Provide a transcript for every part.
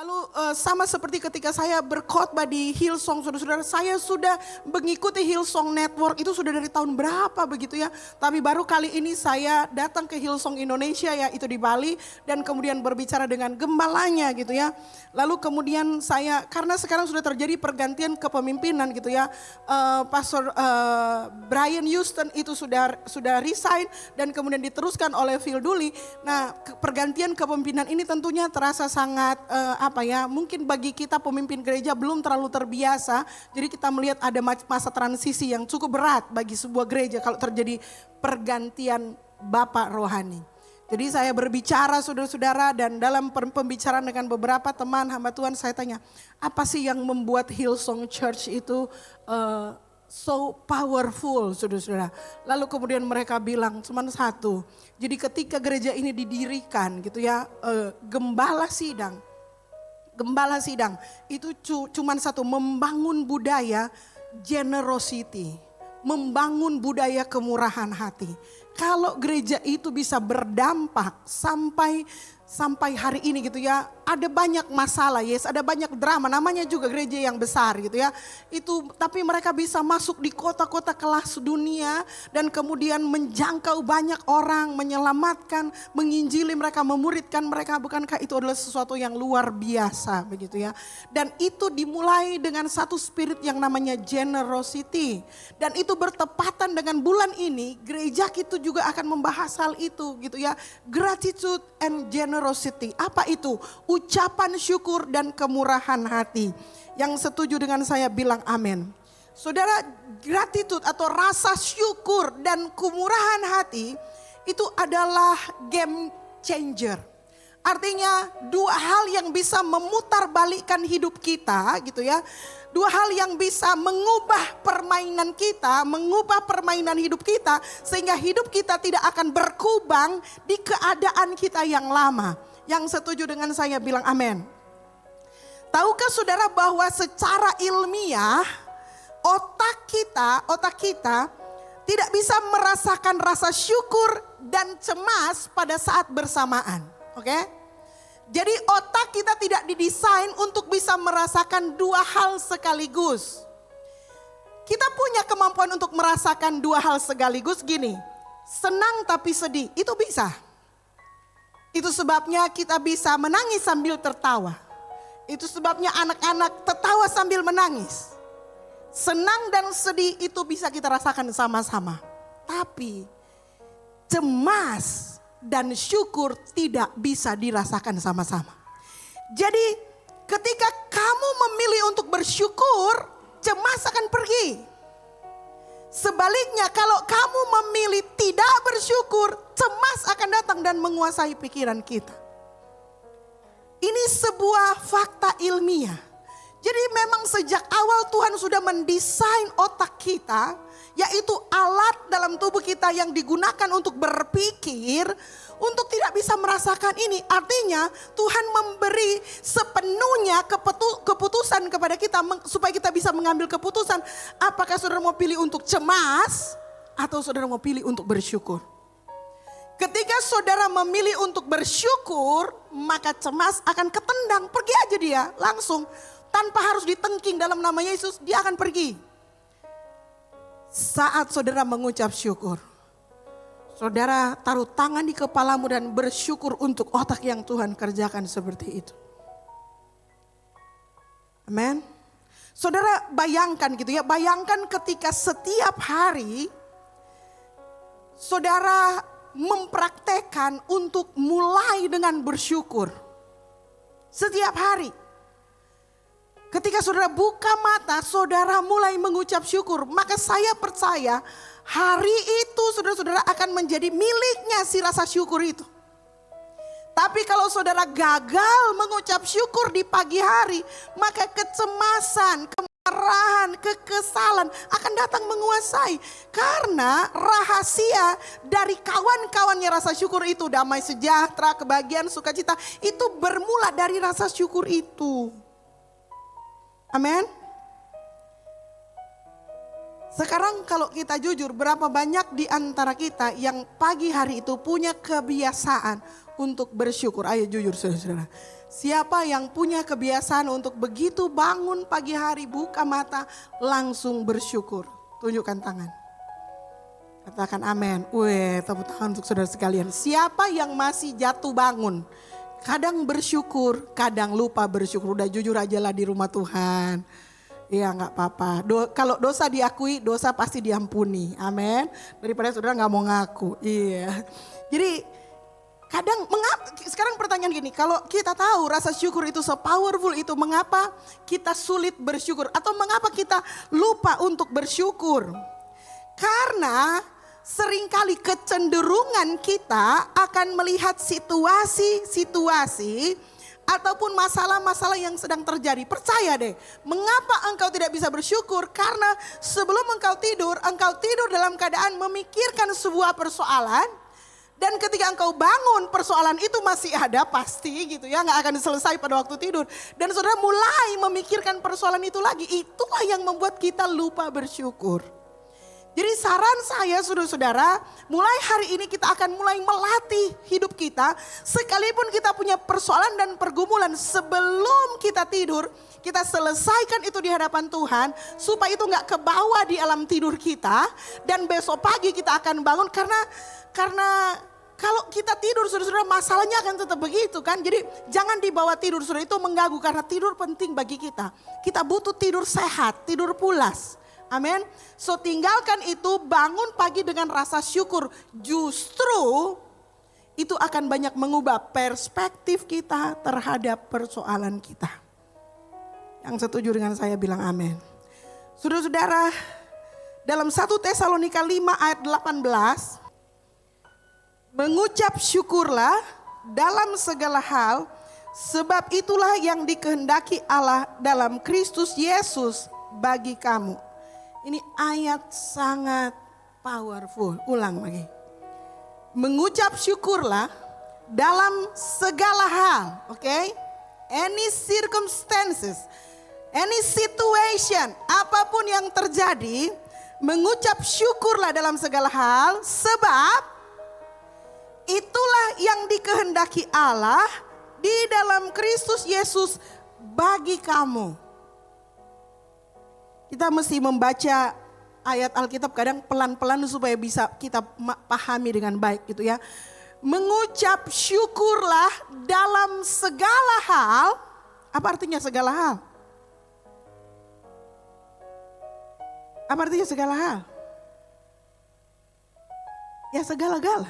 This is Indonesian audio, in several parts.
Lalu sama seperti ketika saya berkhotbah di Hillsong, saudara-saudara, saya sudah mengikuti Hillsong Network itu sudah dari tahun berapa begitu ya. Tapi baru kali ini saya datang ke Hillsong Indonesia ya, itu di Bali, dan kemudian berbicara dengan gembalanya gitu ya. Lalu kemudian saya, karena sekarang sudah terjadi pergantian kepemimpinan gitu ya, Pastor Brian Houston itu sudah resign dan kemudian diteruskan oleh Phil Dooley. Nah, pergantian kepemimpinan ini tentunya terasa sangat mungkin bagi kita pemimpin gereja belum terlalu terbiasa. Jadi kita melihat ada masa transisi yang cukup berat bagi sebuah gereja kalau terjadi pergantian bapak rohani. Jadi saya berbicara saudara-saudara, dan dalam pembicaraan dengan beberapa teman hamba Tuhan saya tanya, apa sih yang membuat Hillsong Church itu so powerful, saudara-saudara. Lalu kemudian mereka bilang cuma satu. Jadi ketika gereja ini didirikan gitu ya, gembala sidang itu cuma satu, membangun budaya generosity, membangun budaya kemurahan hati. Kalau gereja itu bisa berdampak sampai hari ini gitu ya, ada banyak masalah, yes, ada banyak drama, namanya juga gereja yang besar gitu ya. Itu tapi mereka bisa masuk di kota-kota kelas dunia dan kemudian menjangkau banyak orang, menyelamatkan, menginjili mereka, memuridkan mereka. Bukankah itu adalah sesuatu yang luar biasa begitu ya. Dan itu dimulai dengan satu spirit yang namanya generosity. Dan itu bertepatan dengan bulan ini, gereja itu juga akan membahas hal itu gitu ya. Gratitude and generosity. Apa itu? Ucapan syukur dan kemurahan hati. Yang setuju dengan saya bilang amin. Saudara, gratitude atau rasa syukur dan kemurahan hati itu adalah game changer. Artinya dua hal yang bisa memutarbalikkan hidup kita gitu ya. Dua hal yang bisa mengubah permainan kita, mengubah permainan hidup kita, sehingga hidup kita tidak akan berkubang di keadaan kita yang lama. Yang setuju dengan saya bilang amin. Tahukah saudara bahwa secara ilmiah otak kita tidak bisa merasakan rasa syukur dan cemas pada saat bersamaan. Oke? Jadi otak kita tidak didesain untuk bisa merasakan dua hal sekaligus. Kita punya kemampuan untuk merasakan dua hal sekaligus gini. Senang tapi sedih, itu bisa. Itu sebabnya kita bisa menangis sambil tertawa. Itu sebabnya anak-anak tertawa sambil menangis. Senang dan sedih itu bisa kita rasakan sama-sama. Tapi cemas dan syukur tidak bisa dirasakan sama-sama. Jadi ketika kamu memilih untuk bersyukur, cemas akan pergi. Sebaliknya kalau kamu memilih tidak bersyukur, cemas akan datang dan menguasai pikiran kita. Ini sebuah fakta ilmiah. Jadi memang sejak awal Tuhan sudah mendesain otak kita, yaitu alat dalam tubuh kita yang digunakan untuk berpikir, untuk tidak bisa merasakan ini. Artinya Tuhan memberi sepenuhnya keputusan kepada kita supaya kita bisa mengambil keputusan. Apakah saudara mau pilih untuk cemas atau saudara mau pilih untuk bersyukur? Ketika saudara memilih untuk bersyukur, maka cemas akan ketendang, pergi aja dia langsung. Tanpa harus ditengking dalam nama Yesus, dia akan pergi. Saat saudara mengucap syukur, saudara taruh tangan di kepalamu dan bersyukur untuk otak yang Tuhan kerjakan seperti itu. Amin. Saudara bayangkan gitu ya, bayangkan ketika setiap hari saudara mempraktekkan untuk mulai dengan bersyukur. Setiap hari. Ketika saudara buka mata, saudara mulai mengucap syukur. Maka saya percaya hari itu saudara-saudara akan menjadi miliknya si rasa syukur itu. Tapi kalau saudara gagal mengucap syukur di pagi hari, maka kecemasan, kemarahan, kekesalan akan datang menguasai. Karena rahasia dari kawan-kawannya rasa syukur itu, damai sejahtera, kebahagiaan, sukacita, itu bermula dari rasa syukur itu. Amin. Sekarang kalau kita jujur, berapa banyak di antara kita yang pagi hari itu punya kebiasaan untuk bersyukur? Ayo jujur saudara-saudara. Siapa yang punya kebiasaan untuk begitu bangun pagi hari, buka mata, langsung bersyukur? Tunjukkan tangan. Katakan amin. Wih, tepuk tangan untuk saudara sekalian. Siapa yang masih jatuh bangun? Kadang bersyukur, kadang lupa bersyukur. Udah jujur aja lah di rumah Tuhan. Iya gak apa-apa. Kalau dosa diakui, dosa pasti diampuni. Amin. Daripada saudara gak mau ngaku. Iya. Jadi kadang sekarang pertanyaan gini. Kalau kita tahu rasa syukur itu so powerful itu, mengapa kita sulit bersyukur? Atau mengapa kita lupa untuk bersyukur? Karena seringkali kecenderungan kita akan melihat situasi-situasi ataupun masalah-masalah yang sedang terjadi. Percaya deh, mengapa engkau tidak bisa bersyukur? Karena sebelum engkau tidur dalam keadaan memikirkan sebuah persoalan. Dan ketika engkau bangun, persoalan itu masih ada pasti gitu ya, gak akan selesai pada waktu tidur. Dan saudara mulai memikirkan persoalan itu lagi, itulah yang membuat kita lupa bersyukur. Jadi saran saya saudara-saudara, mulai hari ini kita akan mulai melatih hidup kita. Sekalipun kita punya persoalan dan pergumulan, sebelum kita tidur, kita selesaikan itu di hadapan Tuhan. Supaya itu gak kebawa di alam tidur kita. Dan besok pagi kita akan bangun karena kalau kita tidur saudara-saudara, masalahnya akan tetap begitu kan. Jadi jangan dibawa tidur saudara, itu mengganggu karena tidur penting bagi kita. Kita butuh tidur sehat, tidur pulas. Amin. So tinggalkan itu, bangun pagi dengan rasa syukur. Justru itu akan banyak mengubah perspektif kita terhadap persoalan kita. Yang setuju dengan saya bilang amin. Saudara-saudara, dalam 1 Tesalonika 5 ayat 18. Mengucap syukurlah dalam segala hal, sebab itulah yang dikehendaki Allah dalam Kristus Yesus bagi kamu. Ini ayat sangat powerful. Ulang lagi. Mengucap syukurlah dalam segala hal. Okay? Any circumstances, any situation, apapun yang terjadi, mengucap syukurlah dalam segala hal, sebab itulah yang dikehendaki Allah di dalam Kristus Yesus bagi kamu. Kita mesti membaca ayat Alkitab kadang pelan-pelan supaya bisa kita pahami dengan baik gitu ya. Mengucap syukurlah dalam segala hal. Apa artinya segala hal? Apa artinya segala hal? Ya segala-gala.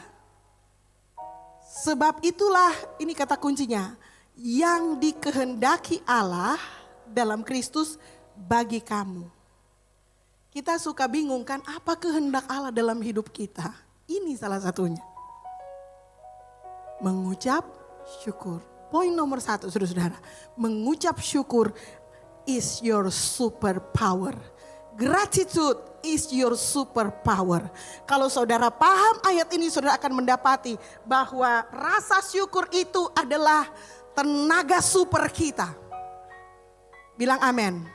Sebab itulah, ini kata kuncinya, yang dikehendaki Allah dalam Kristus bagi kamu. Kita suka bingung kan, apa kehendak Allah dalam hidup kita? Ini salah satunya. Mengucap syukur. Poin nomor 1 saudara-saudara. Mengucap syukur is your superpower. Gratitude is your superpower. Kalau saudara paham ayat ini, saudara akan mendapati bahwa rasa syukur itu adalah tenaga super kita. Bilang amin.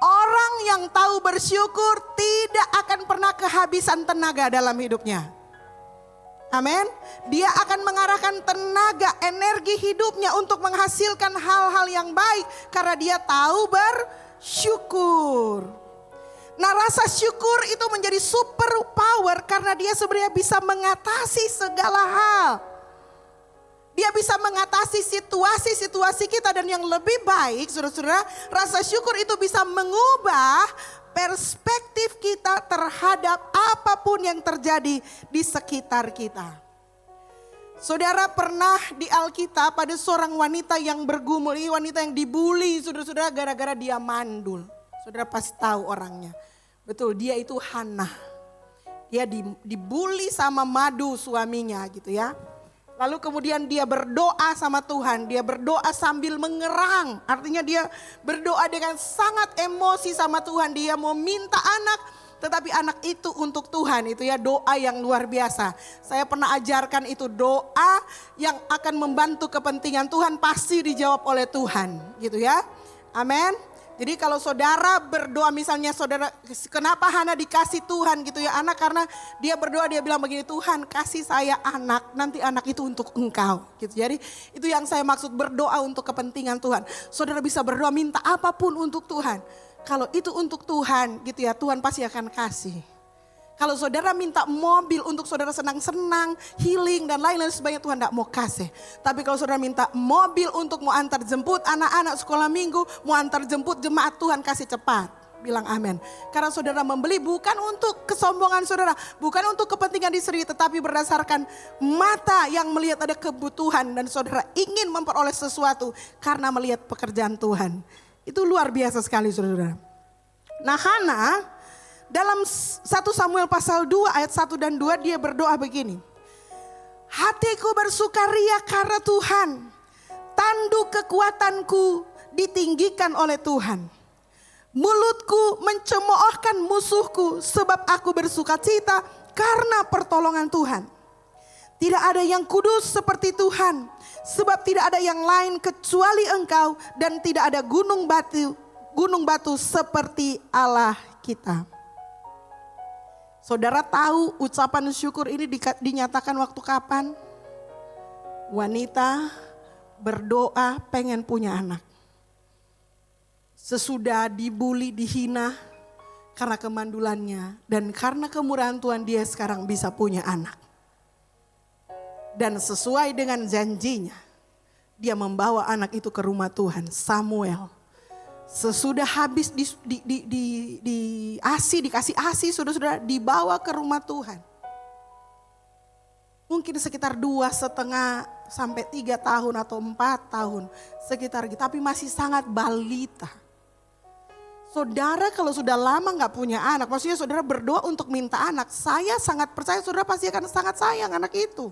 Orang yang tahu bersyukur tidak akan pernah kehabisan tenaga dalam hidupnya. Amin. Dia akan mengarahkan tenaga, energi hidupnya untuk menghasilkan hal-hal yang baik. Karena dia tahu bersyukur. Nah, rasa syukur itu menjadi super power karena dia sebenarnya bisa mengatasi segala hal. Dia bisa mengatasi situasi-situasi kita, dan yang lebih baik saudara-saudara, rasa syukur itu bisa mengubah perspektif kita terhadap apapun yang terjadi di sekitar kita. Saudara pernah di Alkitab ada seorang wanita yang bergumul, ini wanita yang dibully saudara-saudara gara-gara dia mandul. Saudara pasti tahu orangnya. Betul, dia itu Hannah. Dia dibully sama Madu suaminya gitu ya. Lalu kemudian dia berdoa sama Tuhan, dia berdoa sambil mengerang. Artinya dia berdoa dengan sangat emosi sama Tuhan. Dia mau minta anak, tetapi anak itu untuk Tuhan. Itu ya doa yang luar biasa. Saya pernah ajarkan itu, doa yang akan membantu kepentingan Tuhan pasti dijawab oleh Tuhan. Gitu ya, amin. Jadi kalau saudara berdoa misalnya saudara, kenapa Hana dikasih Tuhan gitu ya anak, karena dia berdoa dia bilang begini, Tuhan kasih saya anak, nanti anak itu untuk engkau gitu. Jadi itu yang saya maksud berdoa untuk kepentingan Tuhan. Saudara bisa berdoa minta apapun untuk Tuhan. Kalau itu untuk Tuhan gitu ya, Tuhan pasti akan kasih. Kalau saudara minta mobil untuk saudara senang-senang, healing dan lain-lain sebagainya, Tuhan tidak mau kasih. Tapi kalau saudara minta mobil untuk mau antar jemput anak-anak sekolah minggu, mau antar jemput jemaat, Tuhan kasih cepat. Bilang amin. Karena saudara membeli bukan untuk kesombongan saudara, bukan untuk kepentingan diri sendiri, tetapi berdasarkan mata yang melihat ada kebutuhan dan saudara ingin memperoleh sesuatu karena melihat pekerjaan Tuhan. Itu luar biasa sekali saudara. Nah Hana dalam 1 Samuel pasal 2 ayat 1 dan 2 dia berdoa begini. Hatiku bersukaria karena Tuhan, tanduk kekuatanku ditinggikan oleh Tuhan. Mulutku mencemoohkan musuhku sebab aku bersukacita karena pertolongan Tuhan. Tidak ada yang kudus seperti Tuhan, sebab tidak ada yang lain kecuali Engkau dan tidak ada gunung batu seperti Allah kita. Saudara tahu ucapan syukur ini dinyatakan waktu kapan? Wanita berdoa pengen punya anak. Sesudah dibully, dihina karena kemandulannya. Dan karena kemurahan Tuhan dia sekarang bisa punya anak. Dan sesuai dengan janjinya, dia membawa anak itu ke rumah Tuhan, Samuel. Sesudah habis dikasih ASI, sudah dibawa ke rumah Tuhan. Mungkin sekitar 2,5 sampai 3 tahun atau 4 tahun sekitar gitu, tapi masih sangat balita. Saudara kalau sudah lama gak punya anak, maksudnya saudara berdoa untuk minta anak, saya sangat percaya saudara pasti akan sangat sayang anak itu.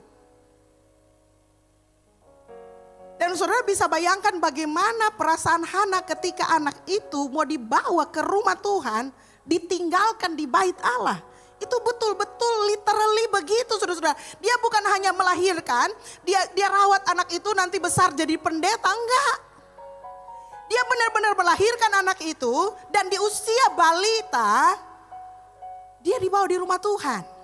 Dan saudara bisa bayangkan bagaimana perasaan Hana ketika anak itu mau dibawa ke rumah Tuhan, ditinggalkan di bait Allah. Itu betul-betul literally begitu saudara-saudara. Dia bukan hanya melahirkan, dia rawat anak itu nanti besar jadi pendeta, enggak. Dia benar-benar melahirkan anak itu dan di usia balita, dia dibawa di rumah Tuhan.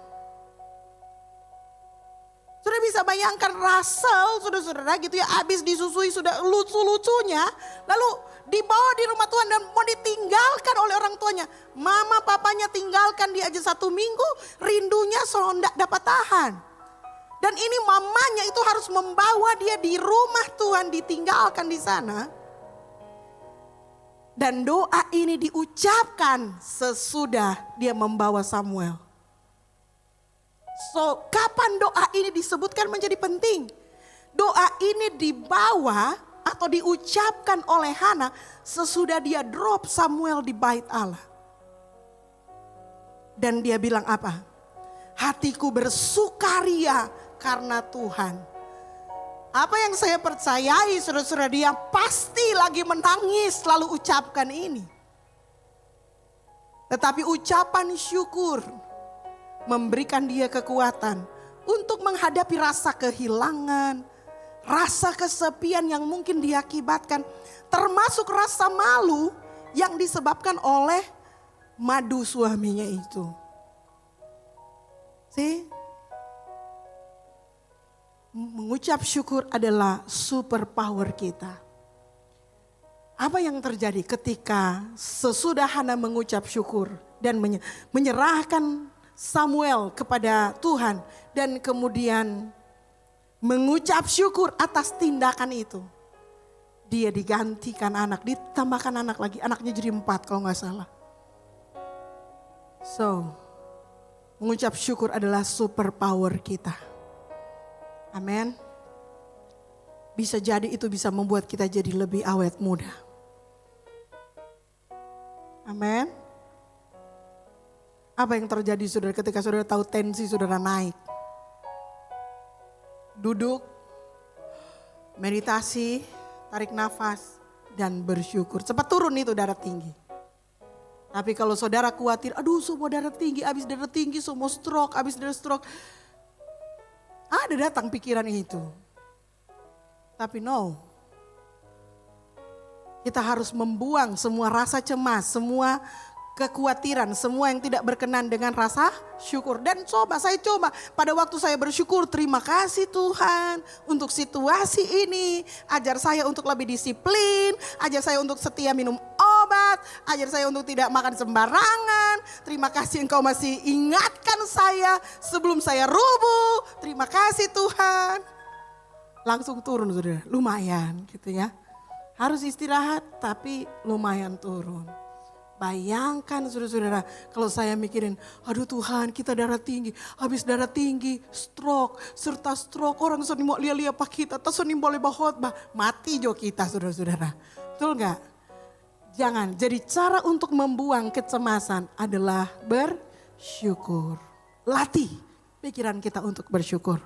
Sudah bisa bayangkan Russell, saudara-saudara gitu ya, habis disusui sudah lucu-lucunya, lalu dibawa di rumah Tuhan dan mau ditinggalkan oleh orang tuanya. Mama papanya tinggalkan dia aja 1 minggu, rindunya sondak dapat tahan. Dan ini mamanya itu harus membawa dia di rumah Tuhan, ditinggalkan di sana. Dan doa ini diucapkan sesudah dia membawa Samuel. So, kapan doa ini disebutkan menjadi penting? Doa ini dibawa atau diucapkan oleh Hana sesudah dia drop Samuel di bait Allah. Dan dia bilang apa? Hatiku bersukaria karena Tuhan. Apa yang saya percayai saudara-saudara, dia pasti lagi menangis lalu ucapkan ini. Tetapi ucapan syukur memberikan dia kekuatan untuk menghadapi rasa kehilangan, rasa kesepian yang mungkin diakibatkan, termasuk rasa malu yang disebabkan oleh madu suaminya itu. Mengucap syukur adalah superpower kita. Apa yang terjadi ketika sesudah Hana mengucap syukur dan menyerahkan Samuel kepada Tuhan dan kemudian mengucap syukur atas tindakan itu. Dia digantikan anak, ditambahkan anak lagi, anaknya jadi 4 kalau gak salah. So, mengucap syukur adalah superpower kita. Amin. Bisa jadi itu bisa membuat kita jadi lebih awet muda. Amin. Apa yang terjadi saudara ketika saudara tahu tensi saudara naik? Duduk, meditasi, tarik nafas, dan bersyukur. Cepat turun itu darah tinggi. Tapi kalau saudara khawatir, aduh semua darah tinggi, habis darah tinggi semua stroke, habis darah stroke. Ada datang pikiran itu. Tapi no. Kita harus membuang semua rasa cemas, semua kekhawatiran, semua yang tidak berkenan dengan rasa syukur. Dan saya coba pada waktu saya bersyukur, terima kasih Tuhan untuk situasi ini. Ajar saya untuk lebih disiplin, ajar saya untuk setia minum obat, ajar saya untuk tidak makan sembarangan. Terima kasih Engkau masih ingatkan saya sebelum saya rubuh. Terima kasih Tuhan. Langsung turun saudara, lumayan gitu ya. Harus istirahat tapi lumayan turun. Bayangkan saudara-saudara, kalau saya mikirin, aduh Tuhan kita darah tinggi, habis darah tinggi, stroke, serta stroke, orang seni mau lia-lia pak kita, tak seni boleh bahot, mati jo kita saudara-saudara. Betul gak? Jangan, jadi cara untuk membuang kecemasan adalah bersyukur. Latih pikiran kita untuk bersyukur.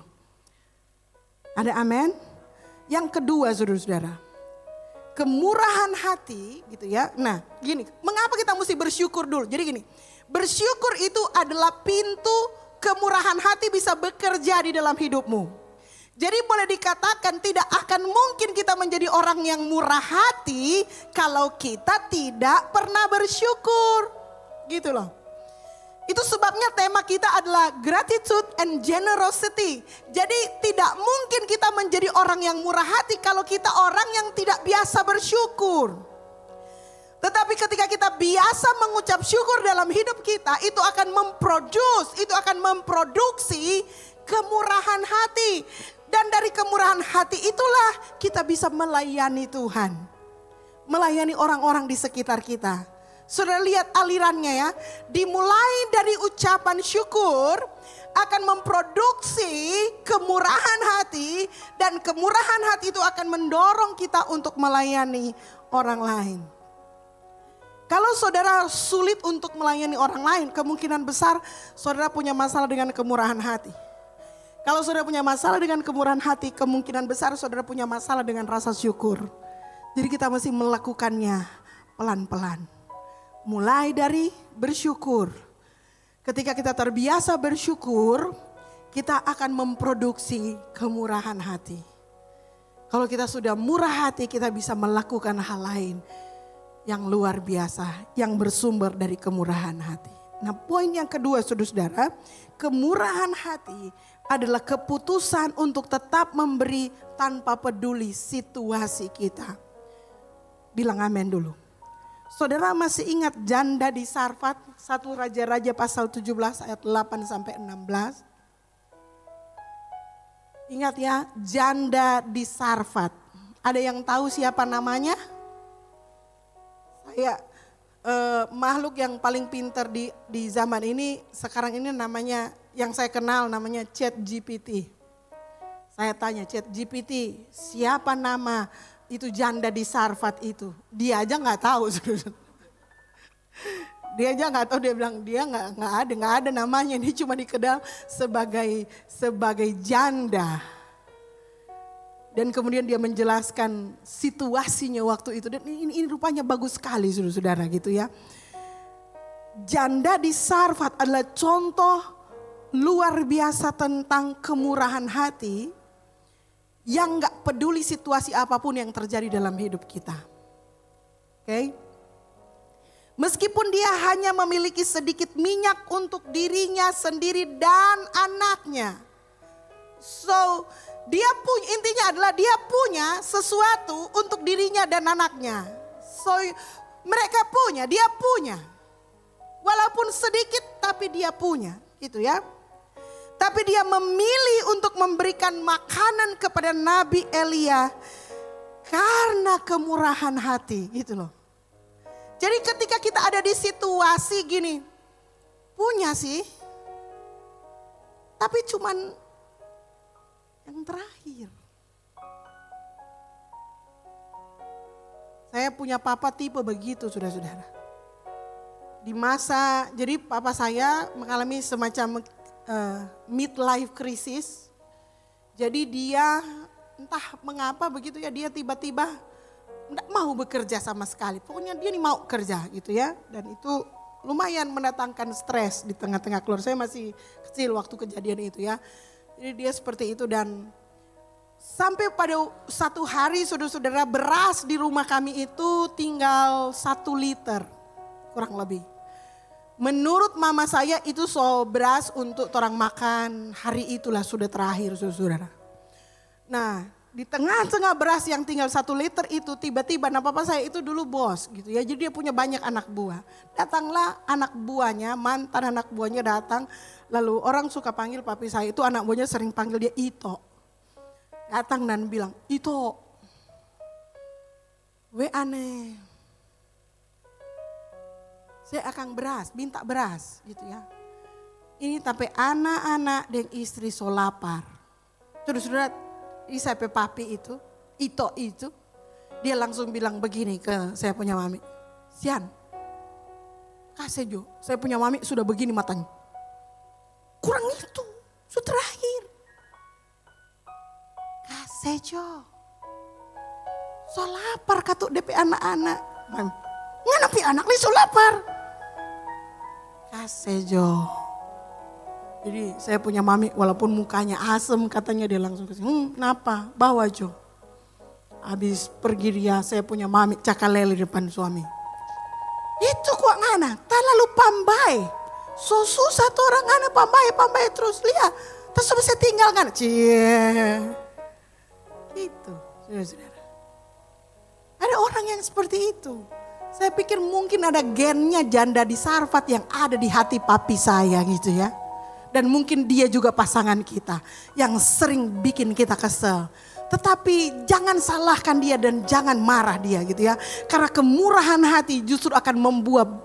Ada amin? Yang kedua saudara-saudara, kemurahan hati gitu ya. Nah gini, mengapa kita mesti bersyukur dulu? Jadi gini, bersyukur itu adalah pintu kemurahan hati bisa bekerja di dalam hidupmu. Jadi boleh dikatakan tidak akan mungkin kita menjadi orang yang murah hati kalau kita tidak pernah bersyukur. Gitu loh. Itu sebabnya tema kita adalah gratitude and generosity. Jadi tidak mungkin kita menjadi orang yang murah hati kalau kita orang yang tidak biasa bersyukur. Tetapi ketika kita biasa mengucap syukur dalam hidup kita, itu akan memproduksi kemurahan hati. Dan dari kemurahan hati itulah kita bisa melayani Tuhan. Melayani orang-orang di sekitar kita. Saudara lihat alirannya ya, dimulai dari ucapan syukur akan memproduksi kemurahan hati dan kemurahan hati itu akan mendorong kita untuk melayani orang lain. Kalau saudara sulit untuk melayani orang lain, kemungkinan besar saudara punya masalah dengan kemurahan hati. Kalau saudara punya masalah dengan kemurahan hati, kemungkinan besar saudara punya masalah dengan rasa syukur. Jadi kita mesti melakukannya pelan-pelan. Mulai dari bersyukur. Ketika kita terbiasa bersyukur, kita akan memproduksi kemurahan hati. Kalau kita sudah murah hati, kita bisa melakukan hal lain yang luar biasa, yang bersumber dari kemurahan hati. Nah, poin yang kedua saudara-saudara, kemurahan hati adalah keputusan untuk tetap memberi tanpa peduli situasi kita. Bilang amin dulu. Saudara masih ingat janda di Sarfat, 1 Raja-Raja pasal 17 ayat 8 sampai 16. Ingat ya, janda di Sarfat. Ada yang tahu siapa namanya? Saya makhluk yang paling pintar di zaman ini, sekarang ini namanya, yang saya kenal namanya ChatGPT. Saya tanya ChatGPT, siapa nama itu janda di Sarfat itu? Dia aja nggak tahu. Dia aja nggak tahu, dia bilang dia nggak ada namanya, dia cuma dikenal sebagai janda. Dan kemudian dia menjelaskan situasinya waktu itu, dan ini rupanya bagus sekali saudara-saudara gitu ya. Janda di Sarfat adalah contoh luar biasa tentang kemurahan hati yang gak peduli situasi apapun yang terjadi dalam hidup kita. Oke? Meskipun dia hanya memiliki sedikit minyak untuk dirinya sendiri dan anaknya. So, intinya adalah dia punya sesuatu untuk dirinya dan anaknya. So, mereka punya, dia punya. Walaupun sedikit tapi dia punya, gitu ya. Tapi dia memilih untuk memberikan makanan kepada Nabi Elia karena kemurahan hati, gitu loh. Jadi ketika kita ada di situasi gini, punya sih, tapi cuman yang terakhir. Saya punya papa tipe begitu, saudara-saudara. Di masa, jadi papa saya mengalami semacam midlife crisis. Jadi dia entah mengapa begitu ya, dia tiba-tiba enggak mau bekerja sama sekali. Pokoknya dia nih mau kerja gitu ya. Dan itu lumayan mendatangkan stres di tengah-tengah keluarga. Saya masih kecil waktu kejadian itu ya. Jadi dia seperti itu, dan Sampai pada satu hari saudara-saudara, beras di rumah kami itu tinggal 1 liter kurang lebih. Menurut mama saya itu beras untuk orang makan hari itulah sudah terakhir saudara. Nah di tengah-tengah beras yang tinggal 1 liter itu tiba-tiba papa saya itu dulu bos gitu ya. Jadi dia punya banyak anak buah. Datanglah anak buahnya, mantan anak buahnya datang. Lalu orang suka panggil papi saya itu, anak buahnya sering panggil dia Ito. Datang dan bilang, Ito, we aneh. Saya akan beras, minta beras gitu ya. Ini tapi anak-anak dan istri so lapar. Saudara-saudara, ini sampai papi itu, Ito itu, dia langsung bilang begini ke saya punya mami. Sian, kasih Jo, saya punya mami sudah begini matanya. Kurang itu, sudah terakhir. Kasih Jo. So lapar katuk DP anak-anak. Nganapi anak nih so lapar. Kasih Jo. Jadi saya punya mami walaupun mukanya asem katanya dia langsung kasih. Kenapa? Bawa Jo. Habis pergi dia saya punya mami cakalele depan suami. Itu kok ngana, tak lalu pambai. So susah tuh orang ngana pambai terus lihat. Terus bisa tinggal kan? Cie. Itu saudara. Ada orang yang seperti itu. Saya pikir mungkin ada gennya janda di Sarfat yang ada di hati papi saya gitu ya. Dan mungkin dia juga pasangan kita yang sering bikin kita kesel. Tetapi jangan salahkan dia dan jangan marah dia gitu ya. Karena kemurahan hati justru akan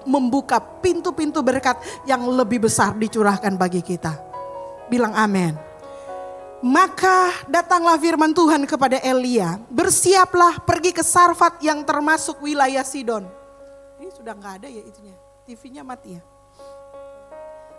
membuka pintu-pintu berkat yang lebih besar dicurahkan bagi kita. Bilang amin. Maka datanglah firman Tuhan kepada Elia, bersiaplah pergi ke Sarfat yang termasuk wilayah Sidon. Ini sudah gak ada ya itunya, TV-nya mati ya.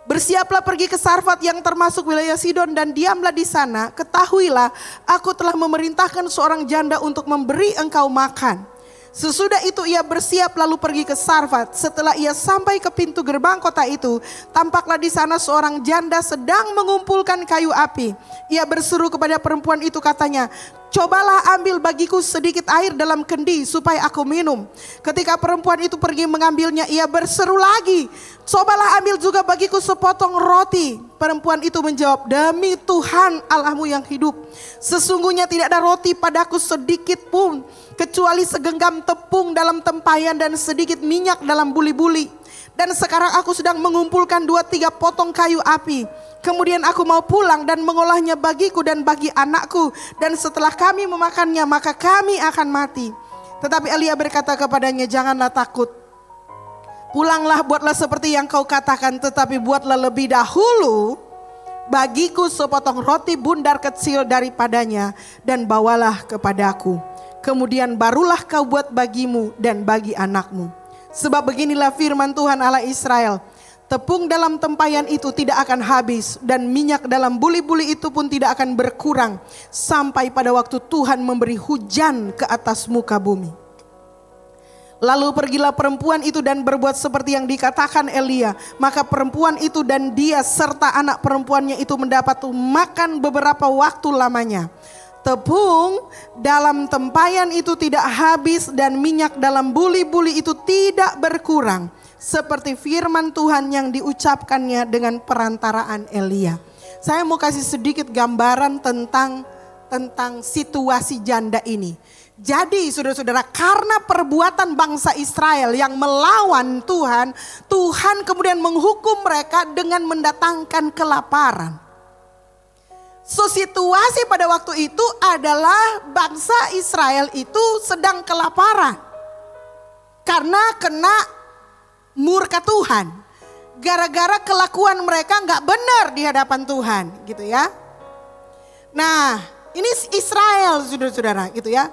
Bersiaplah pergi ke Sarfat yang termasuk wilayah Sidon dan diamlah di sana. Ketahuilah aku telah memerintahkan seorang janda untuk memberi engkau makan. Sesudah itu ia bersiap lalu pergi ke Sarfat. Setelah ia sampai ke pintu gerbang kota itu, tampaklah di sana seorang janda sedang mengumpulkan kayu api. Ia berseru kepada perempuan itu katanya, cobalah ambil bagiku sedikit air dalam kendi supaya aku minum. Ketika perempuan itu pergi mengambilnya, ia berseru lagi, cobalah ambil juga bagiku sepotong roti. Perempuan itu menjawab, demi Tuhan Allahmu yang hidup, sesungguhnya tidak ada roti padaku sedikit pun, kecuali segenggam tepung dalam tempayan dan sedikit minyak dalam buli-buli. Dan sekarang aku sedang mengumpulkan 2-3 potong kayu api. Kemudian aku mau pulang dan mengolahnya bagiku dan bagi anakku. Dan setelah kami memakannya maka kami akan mati. Tetapi Elia berkata kepadanya, janganlah takut. Pulanglah, buatlah seperti yang kau katakan, tetapi buatlah lebih dahulu bagiku sepotong roti bundar kecil daripadanya dan bawalah kepadaku. Kemudian barulah kau buat bagimu dan bagi anakmu. Sebab beginilah firman Tuhan Allah Israel, tepung dalam tempayan itu tidak akan habis dan minyak dalam buli-buli itu pun tidak akan berkurang sampai pada waktu Tuhan memberi hujan ke atas muka bumi. Lalu pergilah perempuan itu dan berbuat seperti yang dikatakan Elia. Maka perempuan itu dan dia serta anak perempuannya itu mendapat makan beberapa waktu lamanya. Tepung dalam tempayan itu tidak habis dan minyak dalam buli-buli itu tidak berkurang. Seperti firman Tuhan yang diucapkannya dengan perantaraan Elia. Saya mau kasih sedikit gambaran tentang situasi janda ini. Jadi saudara-saudara, karena perbuatan bangsa Israel yang melawan Tuhan, Tuhan kemudian menghukum mereka dengan mendatangkan kelaparan. So situasi pada waktu itu adalah bangsa Israel itu sedang kelaparan. Karena kena murka Tuhan. Gara-gara kelakuan mereka gak benar di hadapan Tuhan gitu ya. Nah ini Israel saudara-saudara gitu ya.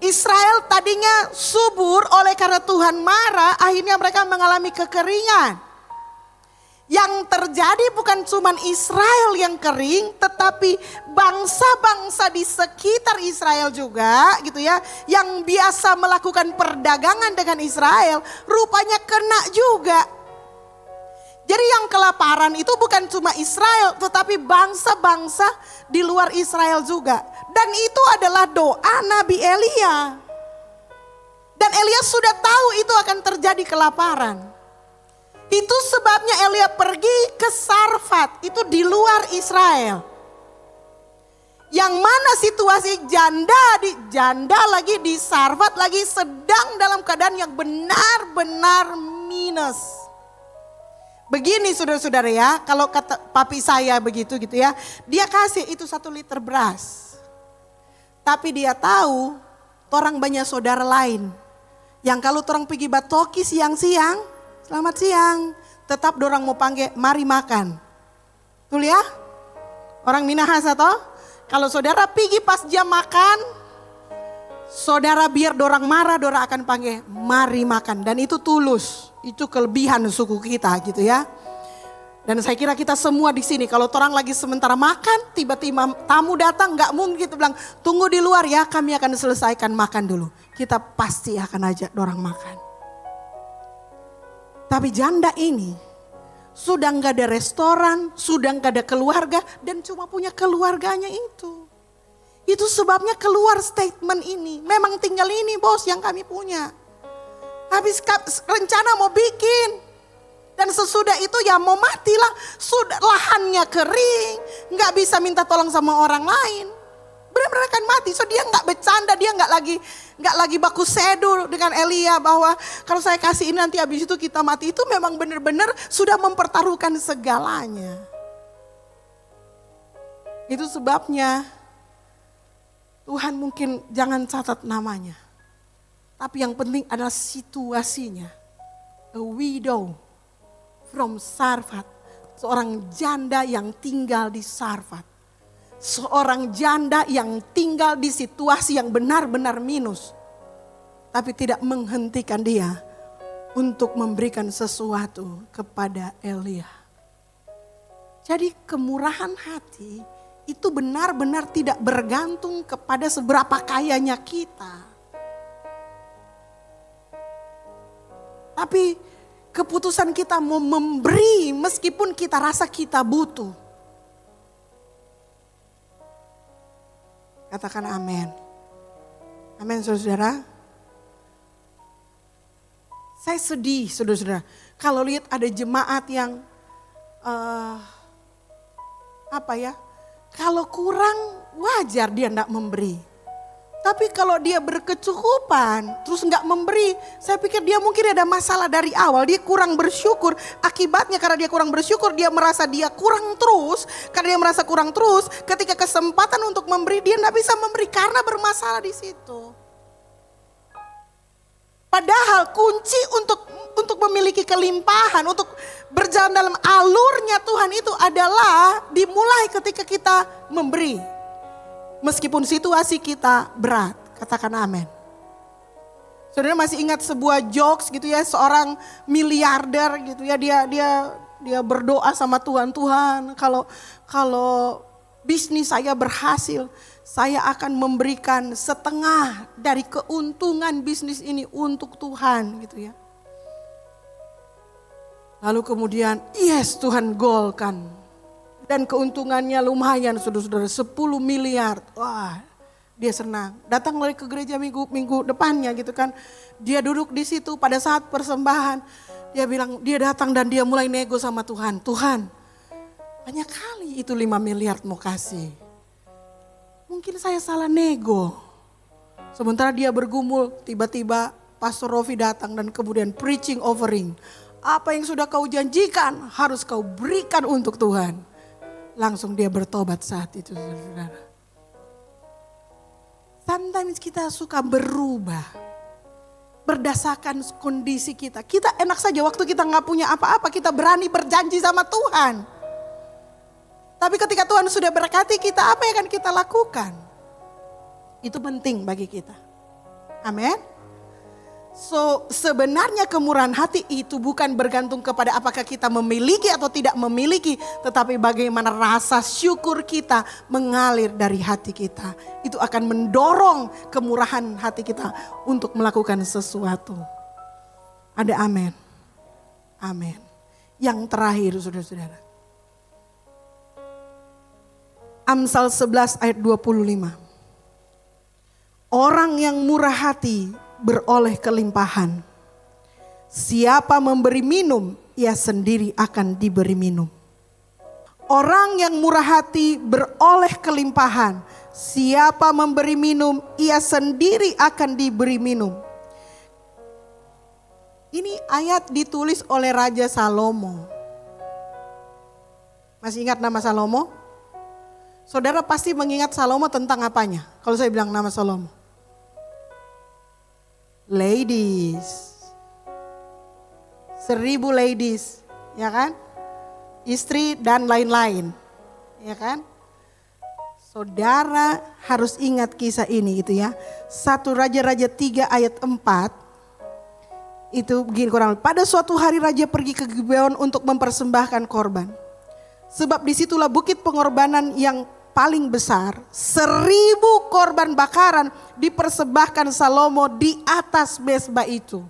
Israel tadinya subur, oleh karena Tuhan marah, akhirnya mereka mengalami kekeringan. Yang terjadi bukan cuma Israel yang kering, tetapi bangsa-bangsa di sekitar Israel juga gitu ya, yang biasa melakukan perdagangan dengan Israel, rupanya kena juga. Jadi yang kelaparan itu bukan cuma Israel, tetapi bangsa-bangsa di luar Israel juga. Dan itu adalah doa Nabi Elia. Dan Elia sudah tahu itu akan terjadi kelaparan. Itu sebabnya Elia pergi ke Sarfat, itu di luar Israel. Yang mana situasi janda lagi di Sarfat lagi sedang dalam keadaan yang benar-benar minus. Begini saudara-saudara ya, kalau kata papi saya begitu gitu ya, dia kasih itu 1 liter beras. Tapi dia tahu orang banyak saudara lain. Yang kalau orang pergi batoki siang-siang, selamat siang, tetap dorang mau panggil mari makan. Betul ya? Orang Minahasa toh, kalau saudara pergi pas jam makan, saudara biar dorang marah, dorang akan panggil mari makan. Dan itu tulus, itu kelebihan suku kita gitu ya. Dan saya kira kita semua di sini kalau orang lagi sementara makan, tiba-tiba tamu datang, nggak mungkin kita bilang tunggu di luar ya, kami akan selesaikan makan dulu. Kita pasti akan ajak dorang makan. Tapi janda ini sudah nggak ada restoran, sudah nggak ada keluarga dan cuma punya keluarganya itu. Itu sebabnya keluar statement ini. Memang tinggal ini bos yang kami punya. Habis rencana mau bikin. Dan sesudah itu ya mau matilah. Sudah lahannya kering. Nggak bisa minta tolong sama orang lain. Benar-benar akan mati. So dia nggak bercanda. Dia nggak lagi baku seduh dengan Elia. Bahwa kalau saya kasih ini nanti habis itu kita mati. Itu memang benar-benar sudah mempertaruhkan segalanya. Itu sebabnya Tuhan mungkin jangan catat namanya. Tapi yang penting adalah situasinya. A widow from Sarfat. Seorang janda yang tinggal di Sarfat. Seorang janda yang tinggal di situasi yang benar-benar minus. Tapi tidak menghentikan dia untuk memberikan sesuatu kepada Elia. Jadi kemurahan hati itu benar-benar tidak bergantung kepada seberapa kayanya kita. Tapi keputusan kita mau memberi meskipun kita rasa kita butuh. Katakan amin. Amin saudara. Saya sedih saudara-saudara. Kalau lihat ada jemaat yang kalau kurang wajar dia tidak memberi. Tapi kalau dia berkecukupan terus nggak memberi, saya pikir dia mungkin ada masalah dari awal. Dia kurang bersyukur, akibatnya karena dia kurang bersyukur dia merasa dia kurang terus. Karena dia merasa kurang terus, ketika kesempatan untuk memberi dia nggak bisa memberi karena bermasalah di situ. Padahal kunci untuk memiliki kelimpahan, untuk berjalan dalam alurnya Tuhan itu adalah dimulai ketika kita memberi. Meskipun situasi kita berat, katakan amin. Saudara masih ingat sebuah jokes gitu ya, seorang miliarder gitu ya, dia berdoa sama Tuhan, Tuhan kalau bisnis saya berhasil, saya akan memberikan setengah dari keuntungan bisnis ini untuk Tuhan gitu ya. Lalu kemudian yes Tuhan golkan. Dan keuntungannya lumayan saudara-saudara 10 miliar. Wah dia senang. Datang lagi ke gereja minggu depannya gitu kan. Dia duduk di situ pada saat persembahan. Dia datang dan dia mulai nego sama Tuhan. Tuhan banyak kali itu 5 miliar mau kasih. Mungkin saya salah nego. Sementara dia bergumul tiba-tiba Pastor Rofi datang dan kemudian preaching offering. Apa yang sudah kau janjikan harus kau berikan untuk Tuhan. Langsung dia bertobat saat itu saudara. Sometimes kita suka berubah. Berdasarkan kondisi kita. Kita enak saja waktu kita gak punya apa-apa kita berani berjanji sama Tuhan. Tapi ketika Tuhan sudah berkati kita apa yang akan kita lakukan? Itu penting bagi kita. Amin. So sebenarnya kemurahan hati itu bukan bergantung kepada apakah kita memiliki atau tidak memiliki. Tetapi bagaimana rasa syukur kita mengalir dari hati kita. Itu akan mendorong kemurahan hati kita untuk melakukan sesuatu. Ada amin. Amin. yang terakhir saudara-saudara. Amsal 11 ayat 25. Orang yang murah hati beroleh kelimpahan. Siapa memberi minum, ia sendiri akan diberi minum. Orang yang murah hati beroleh kelimpahan. Siapa memberi minum, ia sendiri akan diberi minum. Ini ayat ditulis oleh Raja Salomo. Masih ingat nama Salomo? Saudara pasti mengingat Salomo tentang apanya? Kalau saya bilang nama Salomo. Ladies. 1000 ladies, ya kan? Istri dan lain-lain, ya kan? Saudara harus ingat kisah ini gitu ya. 1 Raja-Raja 3 ayat 4. Itu begini kurang lebih. Pada suatu hari raja pergi ke Gibeon untuk mempersembahkan korban. Sebab disitulah bukit pengorbanan yang paling besar. 1000 korban bakaran dipersembahkan Salomo di atas mezbah itu.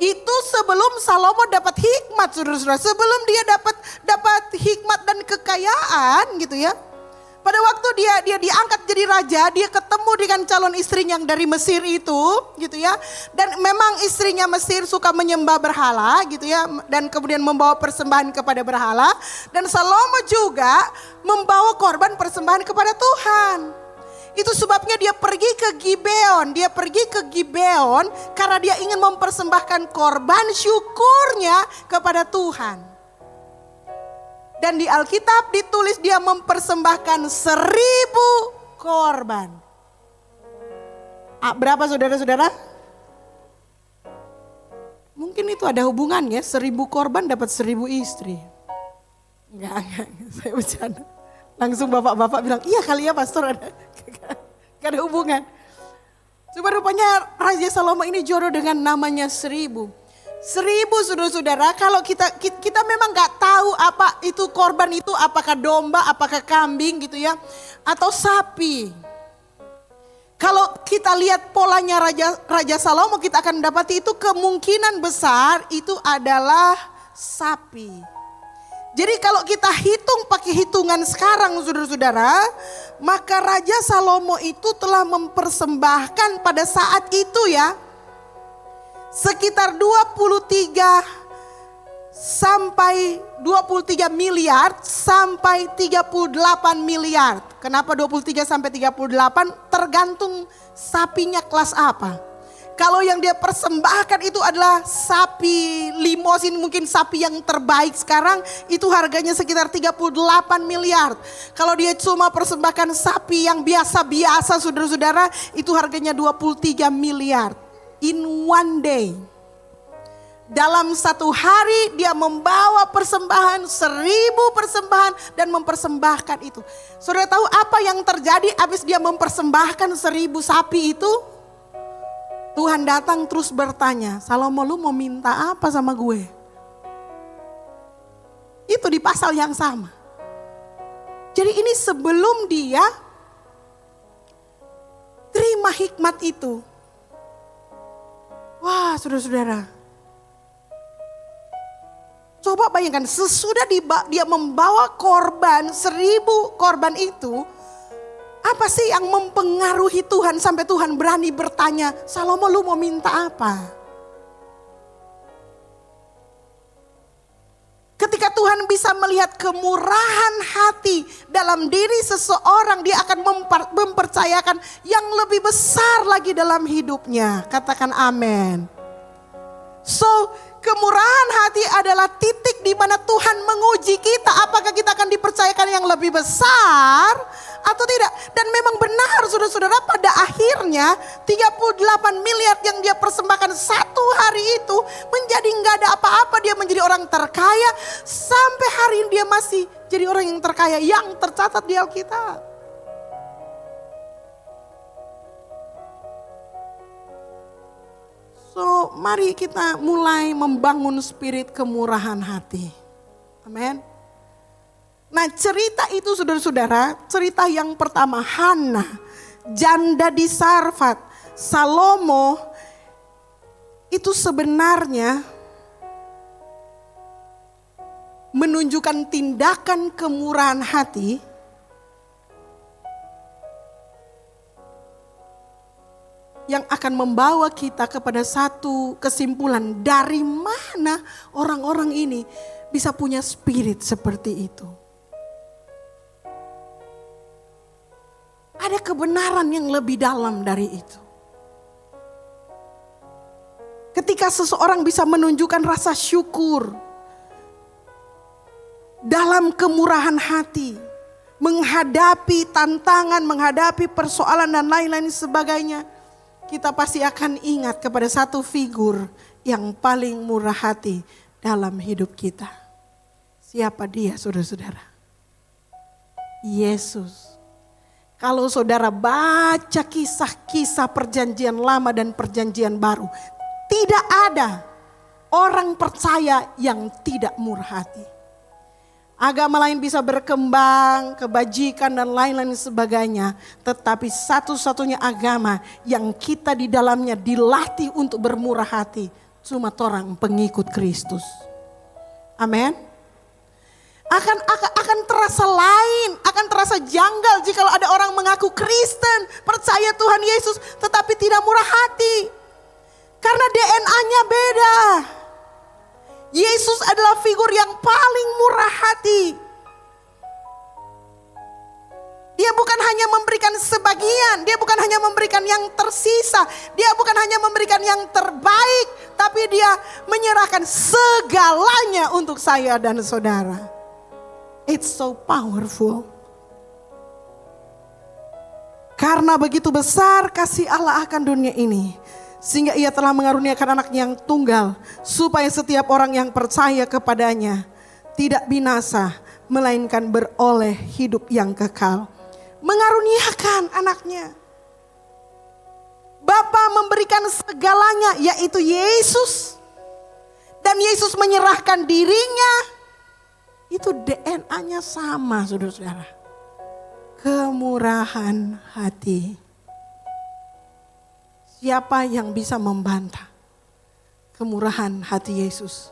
Itu sebelum Salomo dapat hikmat, saudara-saudara. Sebelum dia dapat hikmat dan kekayaan gitu ya. Pada waktu dia diangkat jadi raja, dia ketemu dengan calon istrinya yang dari Mesir itu, gitu ya. Dan memang istrinya Mesir suka menyembah berhala, gitu ya. Dan kemudian membawa persembahan kepada berhala. Dan Salomo juga membawa korban persembahan kepada Tuhan. Itu sebabnya dia pergi ke Gibeon. Dia pergi ke Gibeon karena dia ingin mempersembahkan korban syukurnya kepada Tuhan. Dan di Alkitab ditulis dia mempersembahkan 1000 korban. Berapa saudara-saudara? Mungkin itu ada hubungannya, 1000 korban dapat 1000 istri. Enggak, saya bercanda. Langsung bapak-bapak bilang, iya kali ya pastor ada. Gak ada hubungan. Cuma rupanya Raja Salomo ini jodoh dengan namanya 1000. 1000 saudara-saudara, kalau kita memang gak tahu apa itu korban itu, apakah domba, apakah kambing gitu ya, atau sapi. Kalau kita lihat polanya Raja Salomo, kita akan dapati itu kemungkinan besar itu adalah sapi. Jadi kalau kita hitung pakai hitungan sekarang saudara-saudara, maka Raja Salomo itu telah mempersembahkan pada saat itu ya, sekitar 23 miliar sampai 38 miliar. Kenapa 23 sampai 38? Tergantung sapinya kelas apa. Kalau yang dia persembahkan itu adalah sapi limosin, mungkin sapi yang terbaik sekarang, itu harganya sekitar 38 miliar. Kalau dia cuma persembahkan sapi yang biasa-biasa saudara-saudara, itu harganya 23 miliar. In one day. Dalam satu hari dia membawa persembahan, 1000 persembahan dan mempersembahkan itu. Saudara tahu apa yang terjadi habis dia mempersembahkan 1000 sapi itu? Tuhan datang terus bertanya, Salomo lu mau minta apa sama gue? Itu di pasal yang sama. Jadi ini sebelum dia terima hikmat itu. Wah saudara-saudara, coba bayangkan sesudah dia membawa korban 1000 korban itu, apa sih yang mempengaruhi Tuhan sampai Tuhan berani bertanya, Salomo lu mau minta apa? Ketika Tuhan bisa melihat kemurahan hati dalam diri seseorang, dia akan mempercayakan yang lebih besar lagi dalam hidupnya. Katakan amin. So, kemurahan hati adalah titik di mana Tuhan menguji kita. Apakah kita akan dipercayakan yang lebih besar atau tidak? Dan memang benar saudara-saudara, pada akhirnya 38 miliar yang dia persembahkan satu hari itu menjadi nggak ada apa-apa. Dia menjadi orang terkaya sampai hari ini, dia masih jadi orang yang terkaya yang tercatat di Alkitab. So mari kita mulai membangun spirit kemurahan hati. Amin. Nah cerita itu saudara-saudara, cerita yang pertama Hana, janda di Sarfat, Salomo itu sebenarnya menunjukkan tindakan kemurahan hati, yang akan membawa kita kepada satu kesimpulan, dari mana orang-orang ini bisa punya spirit seperti itu. Ada kebenaran yang lebih dalam dari itu. Ketika seseorang bisa menunjukkan rasa syukur dalam kemurahan hati, menghadapi tantangan, menghadapi persoalan dan lain-lain sebagainya, kita pasti akan ingat kepada satu figur yang paling murah hati dalam hidup kita. Siapa dia, saudara-saudara? Yesus. Kalau saudara baca kisah-kisah perjanjian lama dan perjanjian baru, tidak ada orang percaya yang tidak murah hati. Agama lain bisa berkembang, kebajikan dan lain-lain sebagainya. Tetapi satu-satunya agama yang kita di dalamnya dilatih untuk bermurah hati, cuma orang pengikut Kristus. Amin. Akan terasa lain, akan terasa janggal jika ada orang mengaku Kristen, percaya Tuhan Yesus, tetapi tidak murah hati. Karena DNA-nya beda. Yesus adalah figur yang paling murah hati. Dia bukan hanya memberikan sebagian, dia bukan hanya memberikan yang tersisa, dia bukan hanya memberikan yang terbaik, tapi dia menyerahkan segalanya untuk saya dan saudara. It's so powerful. Karena begitu besar kasih Allah akan dunia ini, sehingga ia telah mengaruniakan anak yang tunggal, supaya setiap orang yang percaya kepadanya tidak binasa, melainkan beroleh hidup yang kekal. Mengaruniakan anaknya. Bapa memberikan segalanya, yaitu Yesus. Dan Yesus menyerahkan dirinya. Itu DNA-nya sama, saudara-saudara. Kemurahan hati. Siapa yang bisa membantah kemurahan hati Yesus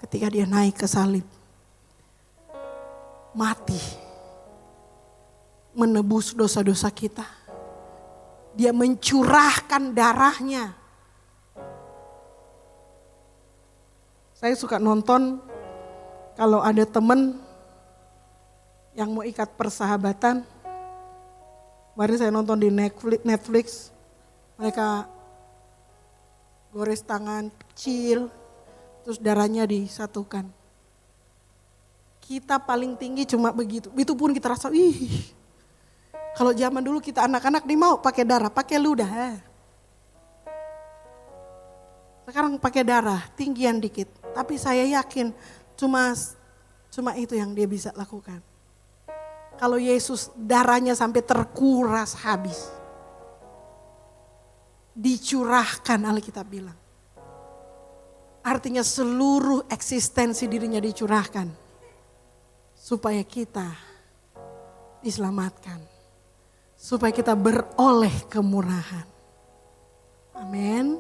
ketika dia naik ke salib, mati, menebus dosa-dosa kita. Dia mencurahkan darahnya. Saya suka nonton kalau ada teman yang mau ikat persahabatan. Kemarin saya nonton di Netflix. Mereka gores tangan kecil, terus darahnya disatukan. Kita paling tinggi cuma begitu. Itu pun kita rasa, kalau zaman dulu kita anak-anak nih mau pakai darah, pakai ludah. Sekarang pakai darah, tinggian dikit. Tapi saya yakin cuma itu yang dia bisa lakukan. Kalau Yesus darahnya sampai terkuras habis. Dicurahkan, Alkitab bilang. Artinya seluruh eksistensi dirinya dicurahkan. Supaya kita diselamatkan. Supaya kita beroleh kemurahan. Amin.